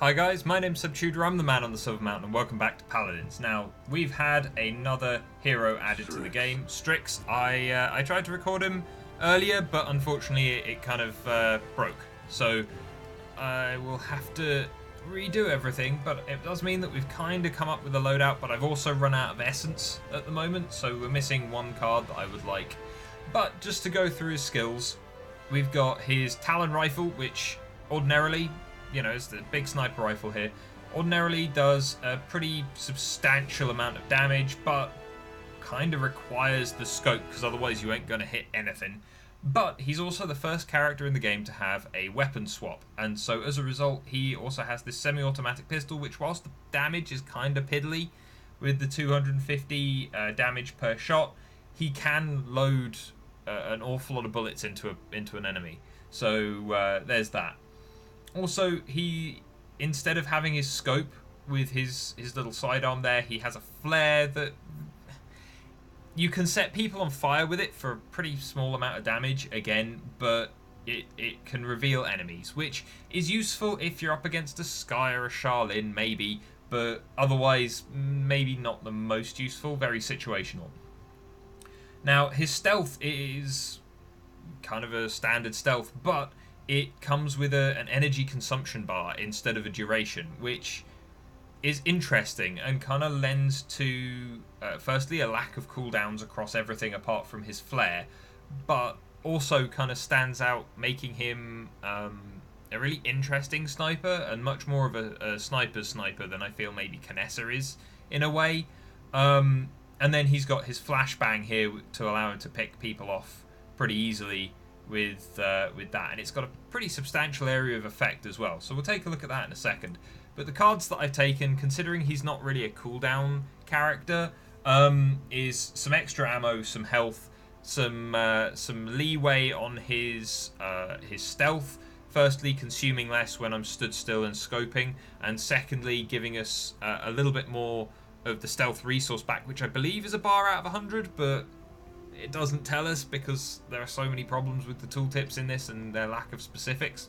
Hi guys, my name's Subtutor, I'm the man on the Silver Mountain, and welcome back to Paladins. Now, we've had another hero added to the game, Strix. I tried to record him earlier, but unfortunately it kind of broke. So, I will have to redo everything, but it does mean that we've kind of come up with a loadout, but I've also run out of essence at the moment, so we're missing one card that I would like. But just to go through his skills, we've got his Talon Rifle, which ordinarily, you know, it's the big sniper rifle here, ordinarily does a pretty substantial amount of damage, but kind of requires the scope, because otherwise you ain't going to hit anything. But he's also the first character in the game to have a weapon swap, and so as a result he also has this semi-automatic pistol, which whilst the damage is kind of piddly, with the 250 damage per shot, he can load an awful lot of bullets into an enemy. So there's that. Also, he, instead of having his scope with his little sidearm there, he has a flare that you can set people on fire with it for a pretty small amount of damage again, but it can reveal enemies, which is useful if you're up against a Skye or a Charlene, maybe, but otherwise maybe not the most useful, very situational. Now, his stealth is kind of a standard stealth, but it comes with an energy consumption bar instead of a duration, which is interesting and kind of lends to, firstly, a lack of cooldowns across everything apart from his flare, but also kind of stands out, making him a really interesting sniper, and much more of a sniper's sniper than I feel maybe Knessa is, in a way. And then he's got his flashbang here to allow him to pick people off pretty easily with that, and it's got a pretty substantial area of effect as well, so we'll take a look at that in a second. But the cards that I've taken, considering he's not really a cooldown character, is some extra ammo, some health, some leeway on his stealth, firstly consuming less when I'm stood still and scoping, and secondly giving us a little bit more of the stealth resource back, which I believe is a bar out of 100, but it doesn't tell us because there are so many problems with the tooltips in this and their lack of specifics.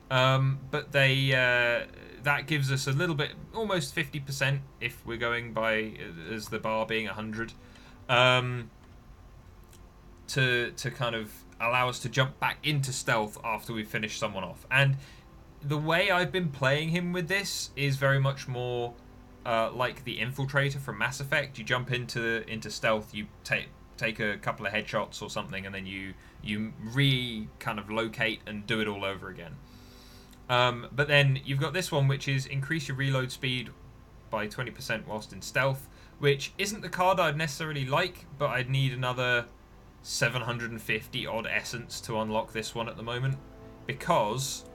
But that gives us a little bit, almost 50% if we're going by as the bar being 100, to kind of allow us to jump back into stealth after we finish someone off. And the way I've been playing him with this is very much more like the Infiltrator from Mass Effect. You jump into stealth, you take a couple of headshots or something, and then you kind of locate and do it all over again. But then you've got this one, which is increase your reload speed by 20% whilst in stealth, which isn't the card I'd necessarily like, but I'd need another 750 odd essence to unlock this one at the moment, because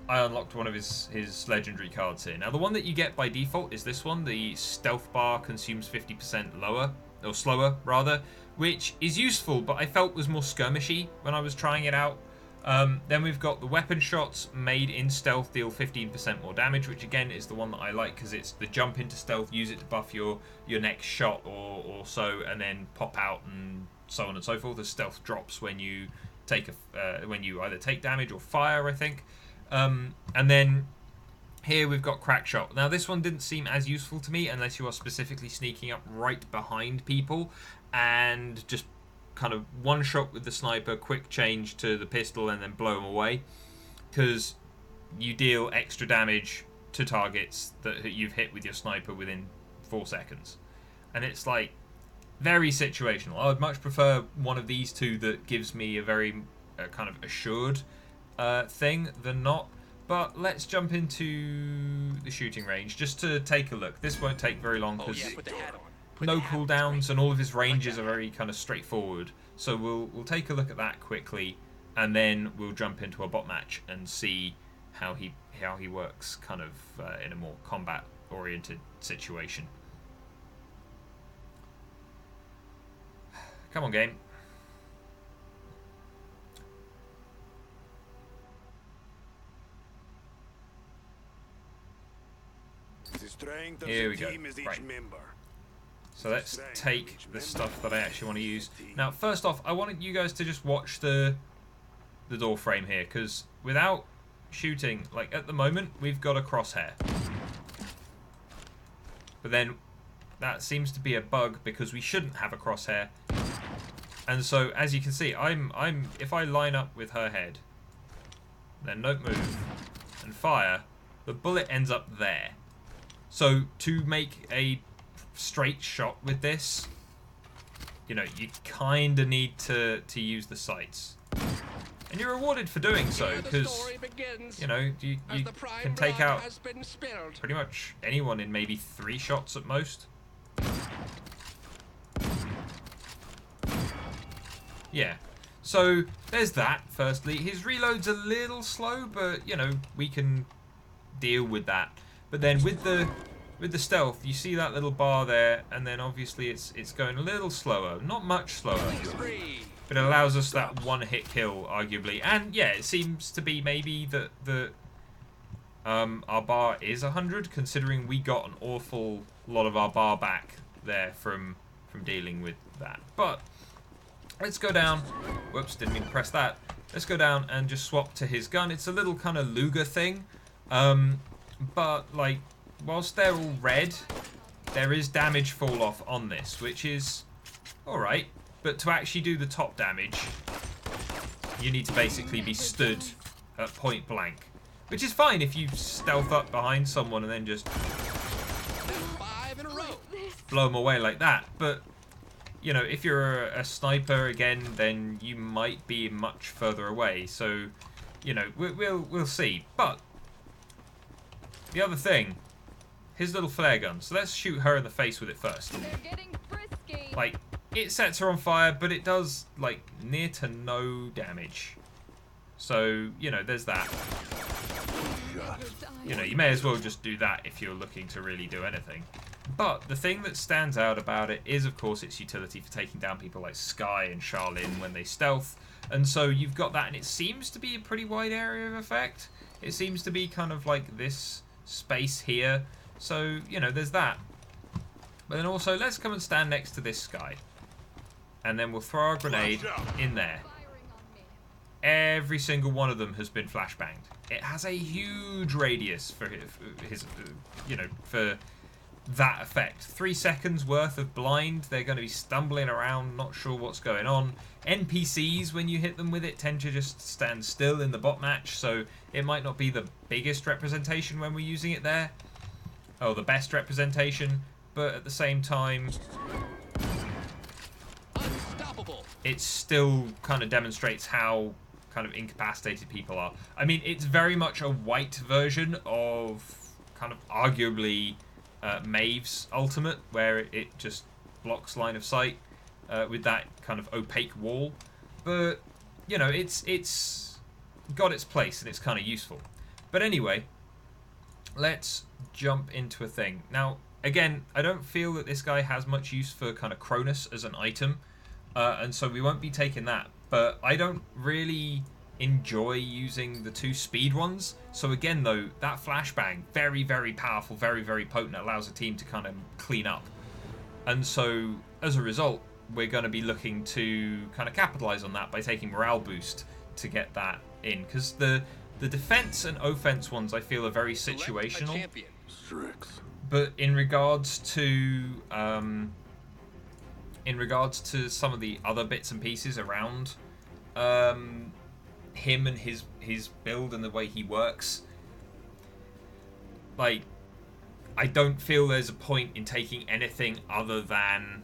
I unlocked one of his legendary cards here. Now, the one that you get by default is this one. The stealth bar consumes 50% lower, or slower rather, which is useful, but I felt was more skirmishy when I was trying it out. Then we've got the weapon shots made in stealth deal 15% more damage, which again is the one that I like because it's the jump into stealth, use it to buff your next shot or so, and then pop out and so on and so forth. The stealth drops when you take when you either take damage or fire, I think. And then here we've got crack shot. Now this one didn't seem as useful to me unless you are specifically sneaking up right behind people and just kind of one shot with the sniper, quick change to the pistol, and then blow them away, because you deal extra damage to targets that you've hit with your sniper within 4 seconds. And it's like very situational. I would much prefer one of these two that gives me a very kind of assured thing than not. But let's jump into the shooting range just to take a look. This won't take very long because no cooldowns and all of his ranges are very kind of straightforward. So we'll take a look at that quickly, and then we'll jump into a bot match and see how he works kind of in a more combat oriented situation. Come on, game. Here we go. Right. So let's take the stuff that I actually want to use. Now, first off, I wanted you guys to just watch the door frame here, because without shooting, like at the moment, we've got a crosshair. But then that seems to be a bug because we shouldn't have a crosshair. And so, as you can see, if I line up with her head, then don't move, and fire, the bullet ends up there. So to make a straight shot with this, you know, you kind of need to use the sights. And you're rewarded for doing so, because, you know, you can take out pretty much anyone in maybe 3 shots at most. Yeah, so there's that, firstly. His reload's a little slow, but, you know, we can deal with that. But then with the stealth, you see that little bar there, and then obviously it's going a little slower. Not much slower, but it allows us that one-hit kill, arguably. And, yeah, it seems to be maybe that our bar is 100, considering we got an awful lot of our bar back there from dealing with that. But let's go down. Whoops, didn't mean to press that. Let's go down and just swap to his gun. It's a little kind of Luger thing. But, like, whilst they're all red, there is damage fall off on this, which is alright. But to actually do the top damage, you need to basically be stood at point blank. Which is fine if you stealth up behind someone and then just blow them away like that. But, you know, if you're a sniper again, then you might be much further away. So, you know, we'll see. But the other thing, his little flare gun. So let's shoot her in the face with it first. Like, it sets her on fire, but it does, like, near to no damage. So, you know, there's that. You know, you may as well just do that if you're looking to really do anything. But the thing that stands out about it is, of course, its utility for taking down people like Skye and Charlene when they stealth. And so you've got that, and it seems to be a pretty wide area of effect. It seems to be kind of like this space here. So, you know, there's that. But then also, let's come and stand next to this Skye. And then we'll throw our grenade in there. Every single one of them has been flashbanged. It has a huge radius for his you know, for that effect. 3 seconds worth of blind. They're going to be stumbling around, not sure what's going on. NPCs, when you hit them with it, tend to just stand still in the bot match, so it might not be the biggest representation when we're using it there. Oh, the best representation, but at the same time, it still kind of demonstrates how kind of incapacitated people are. I mean, it's very much a white version of kind of arguably Maeve's ultimate, where it just blocks line of sight with that kind of opaque wall. But, you know, it's got its place and it's kind of useful. But anyway, let's jump into a thing. Now, again, I don't feel that this guy has much use for kind of Cronus as an item. And so we won't be taking that. But I don't really enjoy using the 2 speed ones. So again, though, that flashbang, very, very powerful, very, very potent. It allows a team to kind of clean up. And so, as a result, we're going to be looking to kind of capitalize on that by taking morale boost to get that in. Because the defense and offense ones, I feel, are very situational. Strix. But in regards to some of the other bits and pieces around him and his build and the way he works, like, I don't feel there's a point in taking anything other than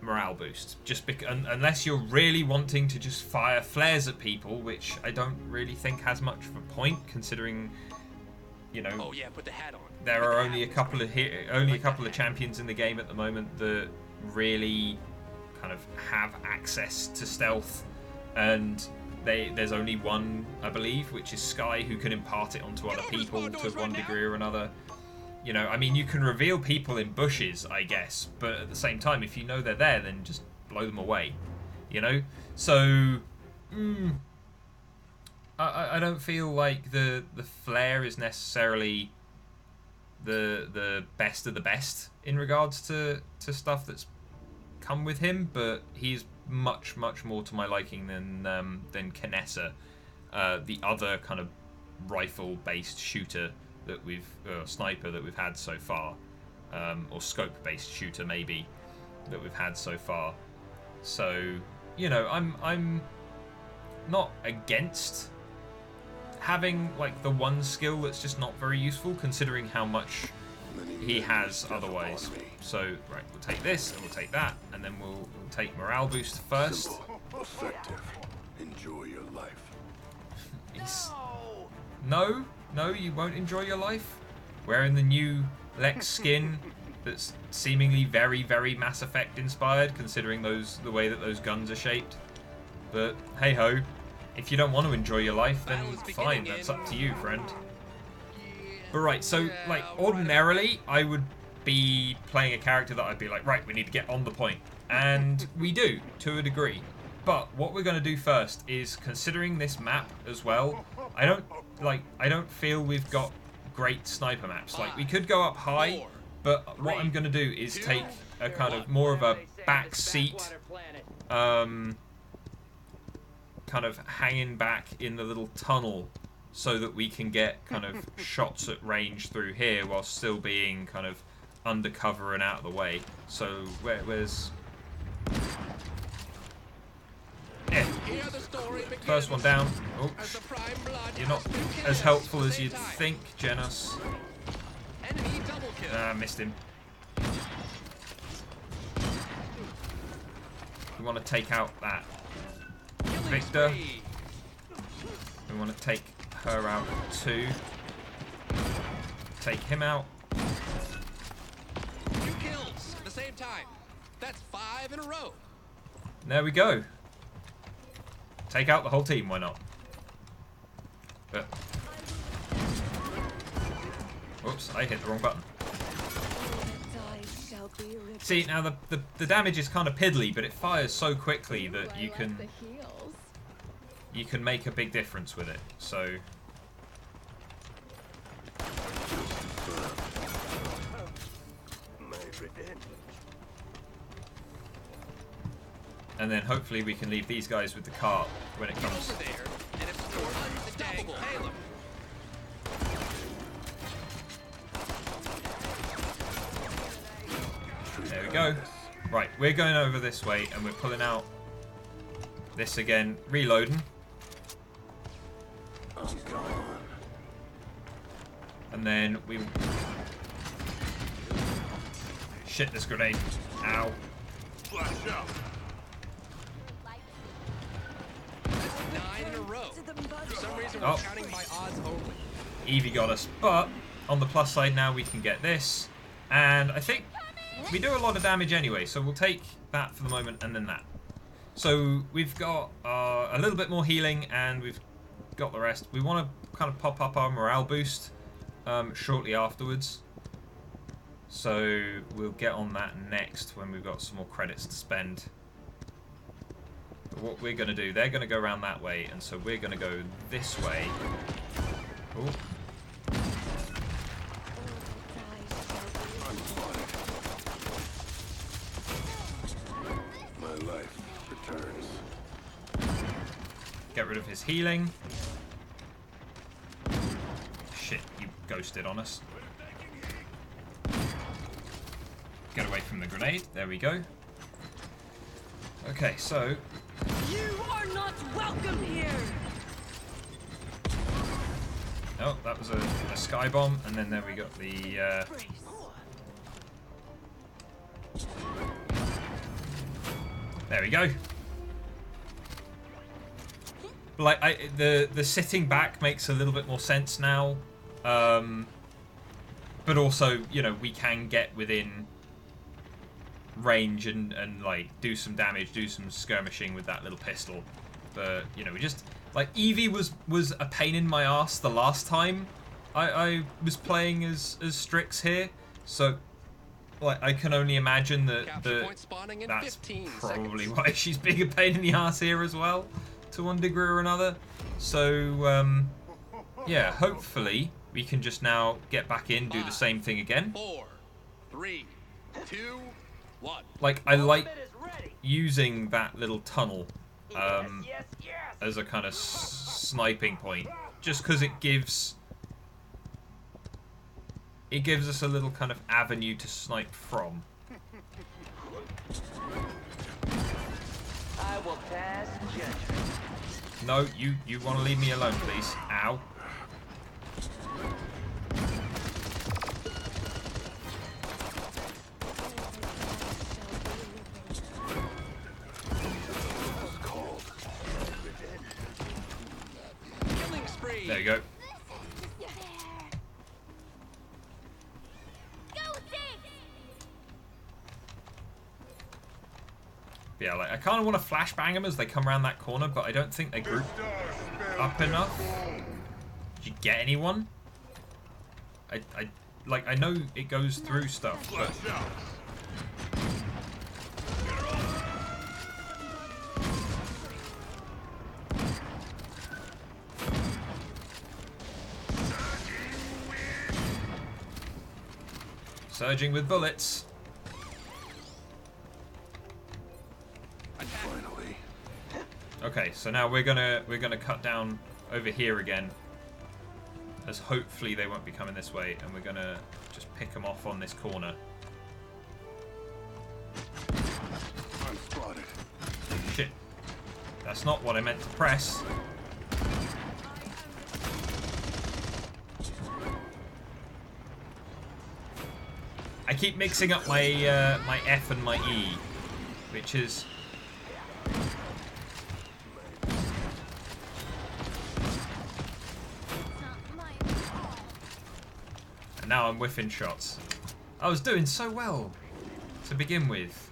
morale boost, just unless you're really wanting to just fire flares at people, which I don't really think has much of a point, considering, you know, oh yeah, put the hat on. There are only a couple of champions in the game at the moment that really kind of have access to stealth, and there's only one, I believe, which is Skye, who can impart it onto other people to one degree or another. You know, I mean, you can reveal people in bushes, I guess, but at the same time, if you know they're there, then just blow them away, you know? So, I don't feel like the flare is necessarily the best of the best in regards to stuff that's come with him, but he's much more to my liking than Kinessa, the other kind of rifle-based shooter that sniper that we've had so far, or scope-based shooter maybe that we've had so far. So, you know, I'm not against having like the one skill that's just not very useful, considering how much he has otherwise. So, right, we'll take this and we'll take that, and then we'll take morale boost first. Simple, effective. Enjoy your life. No, you won't enjoy your life. Wearing the new Lex skin that's seemingly very, very Mass Effect inspired, considering the way that those guns are shaped. But hey ho, if you don't want to enjoy your life, then fine, that's up to you, friend. But right, so like ordinarily I would be playing a character that I'd be like, right, we need to get on the point. And we do, to a degree. But what we're going to do first is, considering this map as well, I don't feel we've got great sniper maps. Like, we could go up high, but what I'm going to do is take a kind of more of a back seat, kind of hanging back in the little tunnel, so that we can get kind of shots at range through here while still being kind of undercover and out of the way. So where's... Yeah. First one down. Oh, you're not as helpful as you'd think, Genos. Missed him. We want to take out that Victor. We want to take her out too. Take him out. 2 kills at the same time. That's 5 in a row. There we go. Take out the whole team, why not? But... Whoops, I hit the wrong button. See, now the damage is kind of piddly, but it fires so quickly that you can make a big difference with it. So... And then hopefully we can leave these guys with the cart when it comes. There we go. Right, we're going over this way and we're pulling out this again, reloading. And then we... Shit, this grenade. Ow. Flash out. 9 in a row. For some reason, we're counting by odds only. Evie got us, but on the plus side now we can get this. And I think we do a lot of damage anyway, so we'll take that for the moment and then that. So we've got a little bit more healing and we've got the rest. We want to kind of pop up our morale boost shortly afterwards. So we'll get on that next when we've got some more credits to spend. But what we're going to do, they're going to go around that way, and so we're going to go this way. Ooh. My life returns. Get rid of his healing. Shit, you ghosted on us. Get away from the grenade. There we go. Okay, so... You are not welcome here! Oh, that was a sky bomb, and then there we got the... There we go. Like, the sitting back makes a little bit more sense now. But also, you know, we can get within range and like do some damage, do some skirmishing with that little pistol. But you know, we just like Evie was a pain in my ass the last time I was playing as Strix here, so like I can only imagine that that's probably why she's being a pain in the ass here as well, to one degree or another. So yeah, hopefully we can just now get back in, do the same thing again. 4, 3, 2, 1. Like, I like using that little tunnel as a kind of sniping point. just because it gives us a little kind of avenue to snipe from. I will pass judgment. No, you want to leave me alone, please. Ow. Killing spree. There you go. Yeah, like I kind of want to flashbang them as they come around that corner, but I don't think they group up enough. Did you get anyone? I know it goes through stuff, but surging with bullets. Finally. Okay, so now we're gonna cut down over here again, as hopefully they won't be coming this way, and we're gonna just pick them off on this corner. I'm spotted. Shit, that's not what I meant to press. I keep mixing up my my F and my E, which is. And now I'm whiffing shots. I was doing so well to begin with.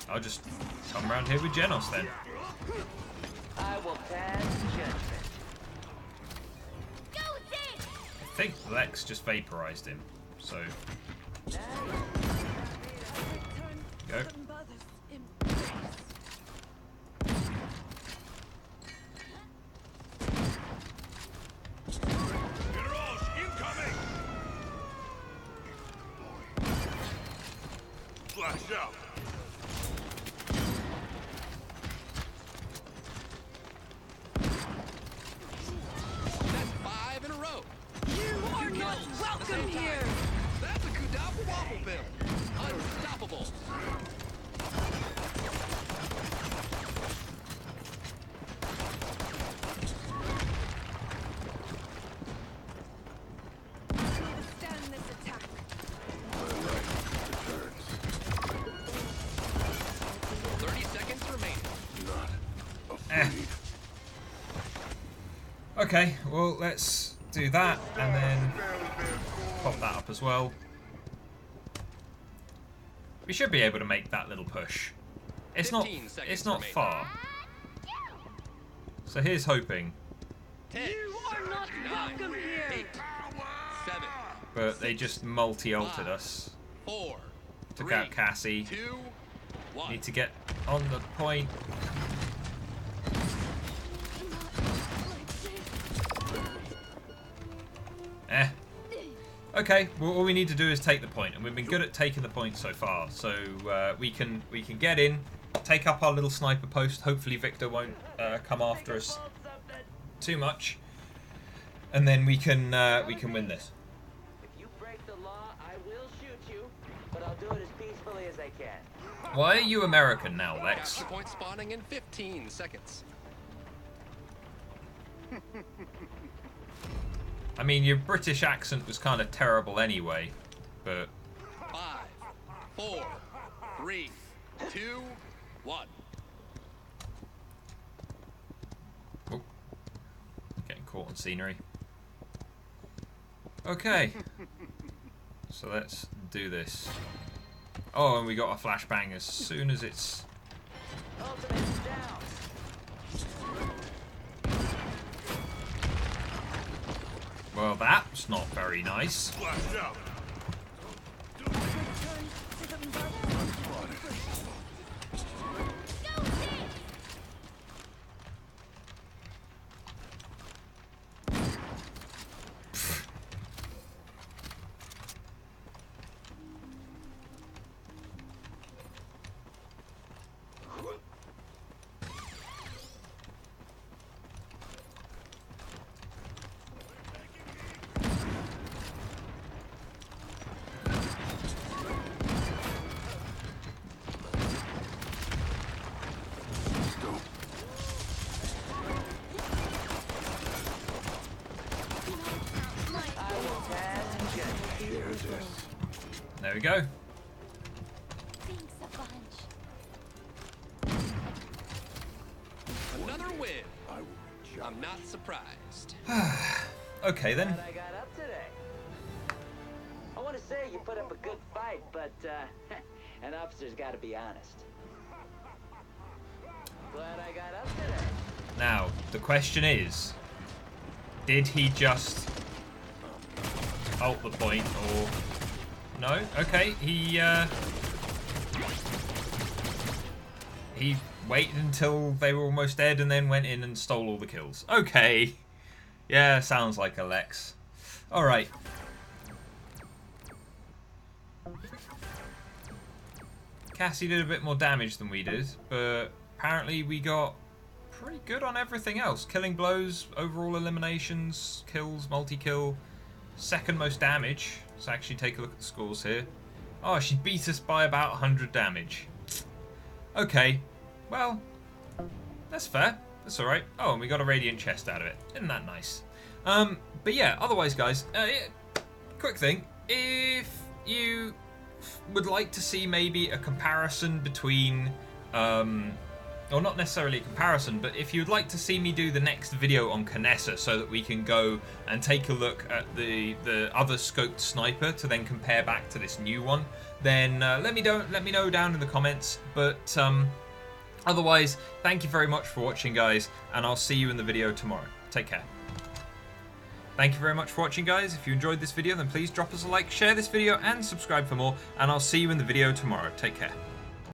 I'll just come around here with Genos then. I will pass judgment. I think Lex just vaporized him, so. Go. Incoming! Flash out! That's 5 in a row. You are not welcome here! That's a Kudafu Waffle Bill. Unstoppable. Withstand this attack. My life returns. 30 seconds remaining. Not afraid. Okay, well let's do that and then pop that up as well. We should be able to make that little push. It's not 15 seconds it's not remaining. far. So here's hoping. 10, You are not 9, welcome here! 8, 7, But they just multi-ulted us. 4, Took 3, out Cassie. 2, 1. Need to get on the point. Okay, well all we need to do is take the point, and we've been good at taking the point so far. So we can get in, take up our little sniper post. Hopefully Victor won't come after us too much, and then we can win this. If you break the law, I will shoot you, but I'll do it as peacefully as I can. Why are you American now, Lex? Capture point spawning in 15 seconds. I mean, your British accent was kind of terrible anyway, but 5, 4, 3, 2, 1. oh, getting caught on scenery. Okay, so let's do this. Oh, and we got a flashbang as soon as it's. Ultimate's down. Well, that's not very nice. Flash out! Share this. There we go. Thanks a bunch. Another win. I will be I'm not surprised. Okay then. Glad I got up today. I want to say you put up a good fight, but an officer's got to be honest. Glad I got up today. Now, the question is, did he just ult the point, or... No? Okay, he waited until they were almost dead and then went in and stole all the kills. Okay. Yeah, sounds like a Lex. Alright. Cassie did a bit more damage than we did, but apparently we got pretty good on everything else. Killing blows, overall eliminations, kills, multi-kill, second most damage. Let's actually take a look at the scores here. Oh, she beat us by about 100 damage. Okay, well, that's fair. That's alright. Oh, and we got a radiant chest out of it. Isn't that nice? But yeah, otherwise, guys, quick thing. If you would like to see maybe a comparison between... or not necessarily a comparison, but if you'd like to see me do the next video on Canessa so that we can go and take a look at the other scoped sniper to then compare back to this new one, then let me know down in the comments. But otherwise, thank you very much for watching, guys, and I'll see you in the video tomorrow. Take care. Thank you very much for watching, guys. If you enjoyed this video, then please drop us a like, share this video, and subscribe for more, and I'll see you in the video tomorrow. Take care.